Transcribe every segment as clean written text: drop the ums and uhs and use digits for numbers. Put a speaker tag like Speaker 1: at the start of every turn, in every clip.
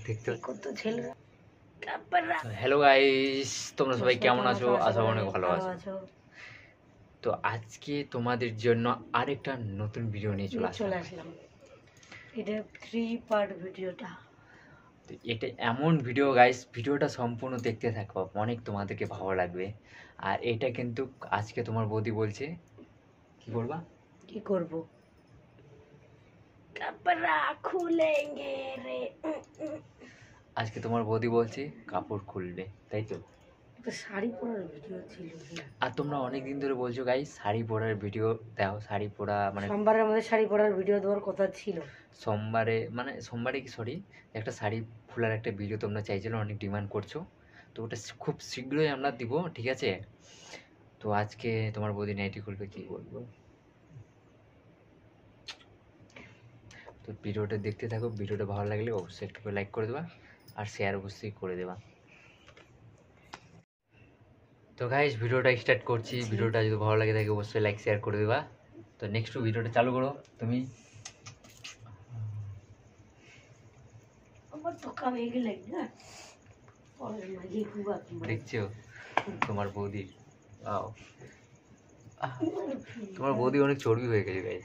Speaker 1: দেখতে hello guys, তোমরা সবাই কেমন আছো? আশা করি অনেক ভালো আছো। তো আজকে তোমাদের জন্য আরেকটা নতুন ভিডিও নিয়ে চলে আসলাম।
Speaker 2: এটা 3 পার্ট ভিডিওটা।
Speaker 1: তো এটা এমন ভিডিও গাইস, ভিডিওটা সম্পূর্ণ দেখতে থাকো, অনেক তোমাদেরকে ভালো লাগবে। আর এটা কিন্তু আজকে তোমার বৌদি বলছে কি করবা,
Speaker 2: কি করব, কাপড়া খুলেঙ্গে রে।
Speaker 1: আজকে তোমার বৌদি বলছে কাপড় খুলবে, তাই তো?
Speaker 2: শাড়ি পরার ভিডিও ছিল।
Speaker 1: আর তোমরা অনেক দিন ধরে বলছো গাইস শাড়ি পরার ভিডিও দাও, শাড়ি পরা মানে
Speaker 2: সোমবারের মধ্যে শাড়ি পরার ভিডিও দেওয়ার কথা ছিল।
Speaker 1: সোমবারে কি সরি, একটা শাড়ি খোলার একটা ভিডিও তোমরা চাইছিলে, অনেক ডিমান্ড করছো। তো ওটা খুব শীঘ্রই আমরা দিব, ঠিক আছে? তো আজকে তোমার বৌদি নাইটি খুলবে, কি বলবো। তো ভিডিওটা দেখতে থাকো, ভিডিওটা ভালো লাগলে অবশ্যই একটু লাইক করে দেবা আর শেয়ার অবশ্যই করে দেবা। তো গাইস ভিডিওটা স্টার্ট করছি। ভিডিওটা যদি ভালো লাগে থাকে অবশ্যই লাইক শেয়ার করে দেবা। তো নেক্সট ভিডিওটা চালু করো তুমি।
Speaker 2: আমার তো কাম হয়ে গেল না, পরে মাঝে খুবা
Speaker 1: দেখছো তোমার বৌদির তোমার বৌদি অনেক চর্বি হয়ে গেছে গাইস।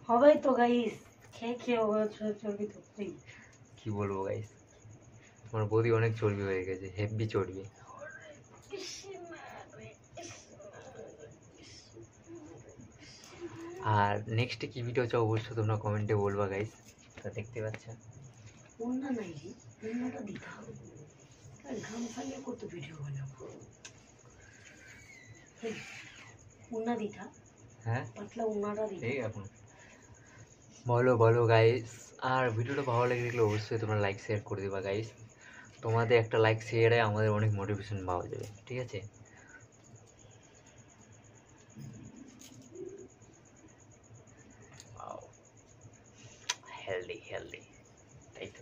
Speaker 2: হবেই তো গাইস, খেয়ে খেয়ে চর্বি তো
Speaker 1: কি বলবো গাইস, তোমার বৌদি অনেক চর্বি হয়ে গেছে, হেভি চর্বি। আর নেক্সটে কি ভিডিও চাও অবশ্যই তোমরা কমেন্টে বলবা গাইস। তো দেখতে পাচ্ছ
Speaker 2: উন্না নাই, উন্নাটা দিতে হবে, আর ঘাম ফালিয়ে কত ভিডিও বানাবো। উন্না দিতা,
Speaker 1: হ্যাঁ
Speaker 2: পাতলা উন্নাটা দিতা।
Speaker 1: এই এখন বলো বলো গাইস। আর ভিডিওটা ভালো লেগে গেলে অবশ্যই তোমরা লাইক শেয়ার করে দেবা গাইস। তোমাদের একটা লাইক শেয়ারে আমাদের অনেক মোটিভেশন পাওয়া যাবে, ঠিক আছে? হেলদি হেলদি, তাই তো?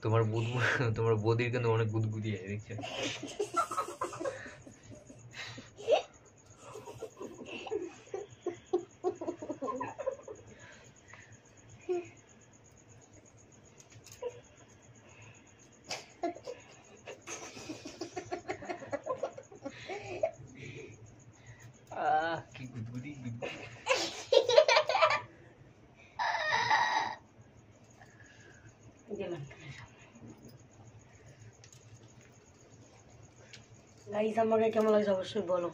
Speaker 1: তোমার বৌদির কিন্তু অনেক গুদগুদি আছে, দেখছো? কি গুদগুদি গুদগুদি।
Speaker 2: গাইস আমাকে কেমন লাগছে অবশ্যই বলো।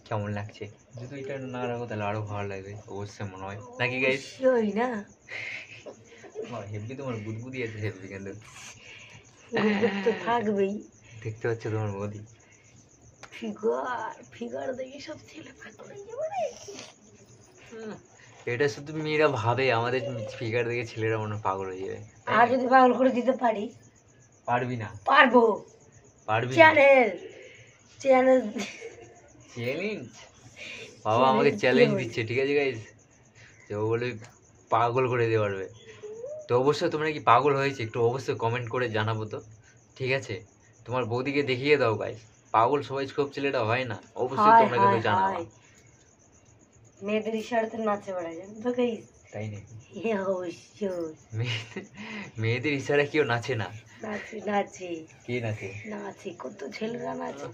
Speaker 1: কেমন লাগছে যদি এটা না রাখো তাহলে আরো ভালো লাগবে অবশ্যই, মনে হয় নাকি গাইস?
Speaker 2: অবশ্যই না,
Speaker 1: হেভি তোমার গুদগুদি আছে, হেভি কিন্তু
Speaker 2: তো থাকবেই।
Speaker 1: দেখতে পাচ্ছ তোমার বৌদি
Speaker 2: ফিগার দেখে সব ছেলে পাগল হয়ে যাবে রে।
Speaker 1: এটা শুধু মেয়েরা ভাবে আমাদের ফিগার দেখে ছেলেরা মনে হয় পাগল হয়ে যাবে।
Speaker 2: আর যদি পাগল করে দিতে পারি?
Speaker 1: পারবি না?
Speaker 2: পারবো।
Speaker 1: পারবি?
Speaker 2: চ্যালেঞ্জ
Speaker 1: চ্যালেঞ্জ বাবা আমাকে চ্যালেঞ্জ দিচ্ছে, ঠিক আছে গাইস? যে ও বলে পাগল করে দিতে পারবে। তো অবশ্যই তোমরা কি পাগল হয়েছে একটু অবশ্যই কমেন্ট করে জানাবো তো, ঠিক আছে? তোমার বৌদিকে দেখিয়ে দাও গাইস, পাগল সবাই সব ছেলেটা হয় না, অবশ্যই তোমরা কিন্তু জানাবা।
Speaker 2: মেয়েদের ইশারাতে নাচে বেড়ায়, জানো তো গাইস?
Speaker 1: তাই নাকি?
Speaker 2: অবশ্যই
Speaker 1: মেয়েদের ইশারা কেউ নাচে না?
Speaker 2: নাচে নাচে।
Speaker 1: কে নাচে?
Speaker 2: নাচে, কত ছেলেরা নাচে।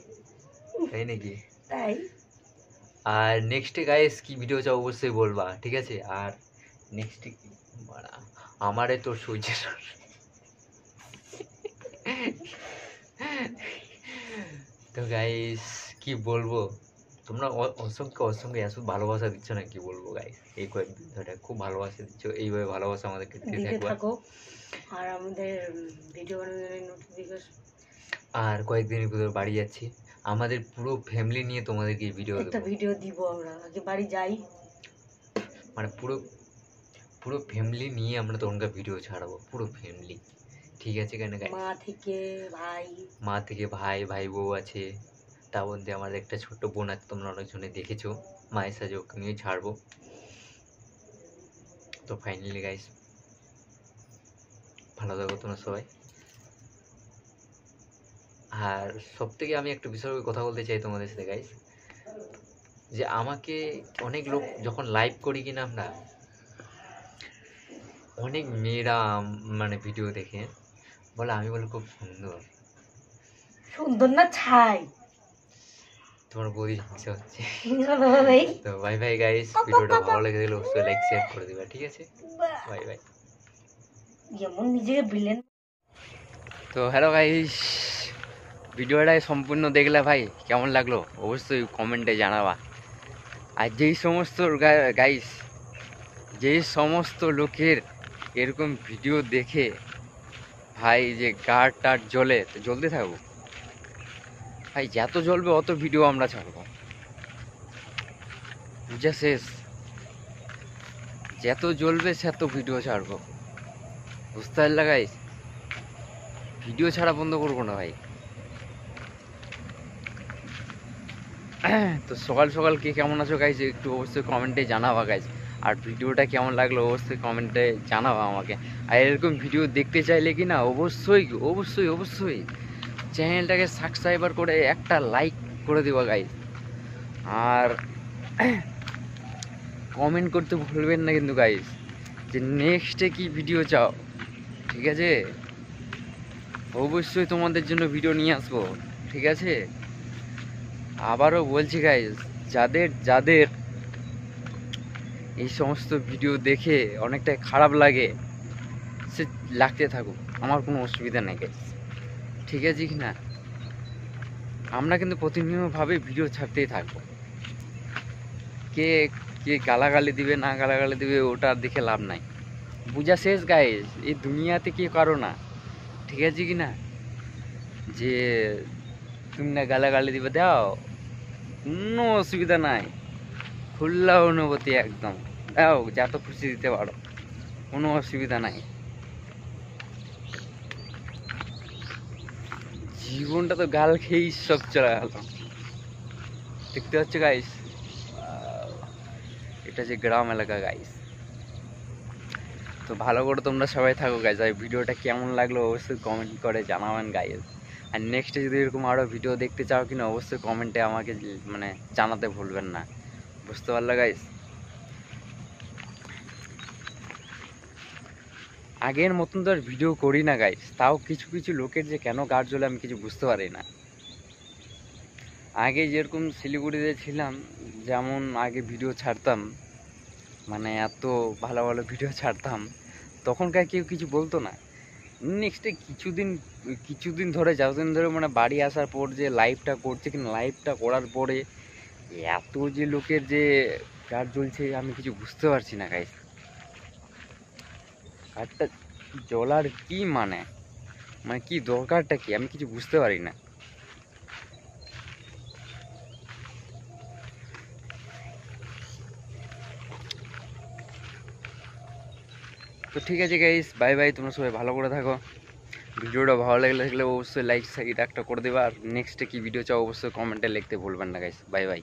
Speaker 1: তাই নাকি?
Speaker 2: তাই।
Speaker 1: আর নেক্সটে গাইস কি ভিডিও চাও অবশ্যই বলবা, ঠিক আছে? আর নেক্সটে কি আমারে তো সহ্য তো গাইস কি বলবো, তোমরা অসংখ্য অসংখ্য এত ভালোবাসা দিচ্ছ না, কি বলবো গাইস। এই কয়েকদিন ধরে খুব ভালোবাসা দিচ্ছ, এইভাবে ভালোবাসা আমাদেরকে দিতে থাকো।
Speaker 2: আর আমাদের ভিডিও বানানোর নোটিফিকেশন,
Speaker 1: আর কয়েকদিনের ভিতরে বাড়ি যাচ্ছি, আমাদের পুরো ফ্যামিলি নিয়ে তোমাদেরকে ভিডিও
Speaker 2: একটা ভিডিও দিব। আমরা আগে বাড়ি যাই,
Speaker 1: মানে পুরো পুরো ফ্যামিলি নিয়ে আমরা তখনকার ভিডিও ছাড়াবো, পুরো ফ্যামিলি, ঠিক আছে? কেন মা থেকে ভাই, ভাই বউ আছে, তার মধ্যে আমার একটা ছোট্ট বোন আছে, তোমরা অনেকজনে দেখেছো, মায়ের সাথে ওকে নিয়ে ছাড়বো। তো ফাইনালি গাইস ভালো থাকো তোমরা সবাই। আর সব থেকে আমি একটা বিষয়ে কথা বলতে চাই তোমাদের সাথে গাইস, যে আমাকে অনেক লোক যখন লাইভ করি কিনা আমরা, অনেক মেয়েরা মানে ভিডিও দেখে বলে, আমি বলে খুব সুন্দর।
Speaker 2: সুন্দর না ছাই,
Speaker 1: তোমার বৌদি হিংসা হচ্ছে। তো বাই বাই গাইস, ভিডিওটা ভালো লেগে গেলে অবশ্যই লাইক শেয়ার করে দিবা, ঠিক আছে? Bye bye.
Speaker 2: যেমন নিজেকে ভিলেন।
Speaker 1: তো হ্যালো গাইস, ভিডিওটা সম্পূর্ণ দেখলে ভাই কেমন লাগলো অবশ্যই কমেন্টে জানাবা। আর যেই সমস্ত গাইস, যেই সমস্ত লোকের এরকম ভিডিও দেখে ভাই যে গাড় টাড় জ্বলে, তো জ্বলতে থাকবো ভাই, যত জ্বলবে অত ভিডিও আমরা ছাড়বো, বুঝা শেষ। যত জ্বলবে সেত ভিডিও ছাড়বো, বুঝতে পারলে গাইস? ভিডিও ছাড়া বন্ধ করবো না ভাই। তো সকাল সকাল কে কেমন আছো গাইস, একটু অবশ্যই কমেন্টে জানাবা গাইস। আর ভিডিওটা কেমন লাগলো অবশ্যই কমেন্টে জানাবা আমাকে। আর এরকম ভিডিও দেখতে চাইলে কি না অবশ্যই অবশ্যই অবশ্যই চ্যানেলটাকে সাবস্ক্রাইবার করে একটা লাইক করে দিবা গাইস। আর কমেন্ট করতে ভুলবেন না কিন্তু গাইস, যে নেক্সটে কি ভিডিও চাও, ঠিক আছে? অবশ্যই তোমাদের জন্য ভিডিও নিয়ে আসবো, ঠিক আছে? আবারও বলছি গাইস, যাদের যাদের এই সমস্ত ভিডিও দেখে অনেকটাই খারাপ লাগে, সে লাগতে থাকুক, আমার কোনো অসুবিধা নেই গাইস, ঠিক আছে কি না? আমরা কিন্তু প্রতিনিয়তভাবে ভিডিও ছাড়তেই থাকবো। কে কে গালাগালি দিবে না গালাগালি দিবে ওটা দেখে লাভ নাই, বুঝা শেষ গাইস। এই দুনিয়াতে কেউ কারো না, ঠিক আছে কি না? যে তুমি না গালাগালি দিবে, দাও, কোনো অসুবিধা নাই, খোলা অনুভূতি একদম, দাও যত খুশি দিতে পারো, কোনো অসুবিধা নাই। জীবনটা তো গাল খেয়েই সব চলে গেল, দেখতে পাচ্ছ গাইস? এটা যে গ্রাম এলাকা গাইস। তো ভালো করে তোমরা সবাই থাকো গাইস। আর ভিডিওটা কেমন লাগলো অবশ্যই কমেন্ট করে জানাবেন গাইস। আর নেক্সটে যদি এরকম আরও ভিডিও দেখতে চাও কিনা অবশ্যই কমেন্টে আমাকে মানে জানাতে ভুলবেন না, বুঝতে পারলে গাইস? আগের মতন তো আর ভিডিও করি না গাইস, তাও কিছু কিছু লোকের যে কেন গাড় জ্বলে আমি কিছু বুঝতে পারি না। আগে যেরকম শিলিগুড়িতে ছিলাম, যেমন আগে ভিডিও ছাড়তাম, মানে এত ভালো ভালো ভিডিও ছাড়তাম, তখনকার কেউ কিছু বলতো না। নেক্সটে কিছুদিন ধরে যতদিন ধরে মানে বাড়ি আসার পর যে লাইভটা করছে কিনা, লাইভটা করার পরে এত যে লোকের যে গাড় জ্বলছে আমি কিছু বুঝতে পারছি না গাইস। গাড়টা জ্বলার কি মানে কি দরকারটা কি আমি কিছু বুঝতে পারি না। তো ঠিক আছে গাইস, বাই বাই, তোমরা সবাই ভালো করে থাকো। ভিডিওটা ভালো লাগলে অবশ্যই লাইক একটা করে দেবা। আর নেক্সটে কি ভিডিও চাও অবশ্যই কমেন্টে লিখতে ভুলবেন না গাইস। Bye bye.